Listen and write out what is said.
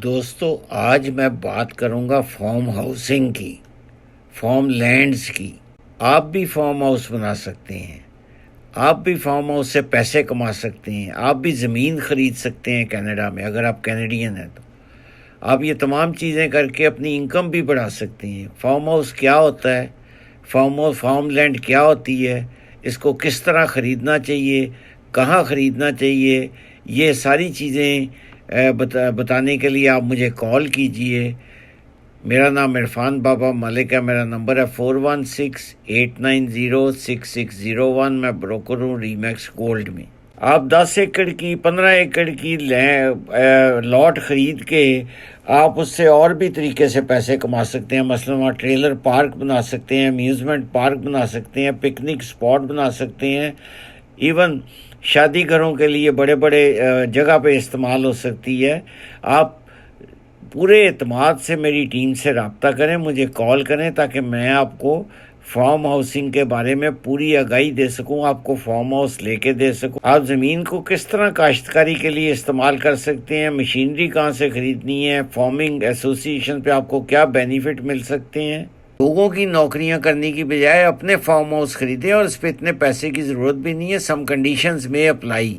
دوستو آج میں بات کروں گا فارم ہاؤسنگ کی، فارم لینڈز کی۔ آپ بھی فارم ہاؤس بنا سکتے ہیں، آپ بھی فارم ہاؤس سے پیسے کما سکتے ہیں، آپ بھی زمین خرید سکتے ہیں کینیڈا میں اگر آپ کینیڈین ہیں تو آپ یہ تمام چیزیں کر کے اپنی انکم بھی بڑھا سکتے ہیں۔ فارم ہاؤس کیا ہوتا ہے، فارم لینڈ کیا ہوتی ہے، اس کو کس طرح خریدنا چاہیے، کہاں خریدنا چاہیے، یہ ساری چیزیں بتانے کے لیے آپ مجھے کال کیجئے۔ میرا نام عرفان بابا ملک ہے، میرا نمبر ہے 4168906601۔ میں بروکر ہوں ری میکس گولڈ میں۔ آپ 10 ایکڑ کی 15 ایکڑ کی لاٹ خرید کے آپ اس سے اور بھی طریقے سے پیسے کما سکتے ہیں۔ مثلا وہاں ٹریلر پارک بنا سکتے ہیں، امیوزمنٹ پارک بنا سکتے ہیں، پکنک سپاٹ بنا سکتے ہیں، ایون شادی گھروں کے لیے بڑے بڑے جگہ پہ استعمال ہو سکتی ہے۔ آپ پورے اعتماد سے میری ٹیم سے رابطہ کریں، مجھے کال کریں تاکہ میں آپ کو فارم ہاؤسنگ کے بارے میں پوری آگاہی دے سکوں، آپ کو فارم ہاؤس لے کے دے سکوں۔ آپ زمین کو کس طرح کاشتکاری کے لیے استعمال کر سکتے ہیں، مشینری کہاں سے خریدنی ہے، فارمنگ ایسوسی ایشن پہ آپ کو کیا بینیفٹ مل سکتے ہیں۔ لوگوں کی نوکریاں کرنے کی بجائے اپنے فارم ہاؤس خریدیں، اور اس پہ اتنے پیسے کی ضرورت بھی نہیں ہے۔ سم کنڈیشنز میں اپلائی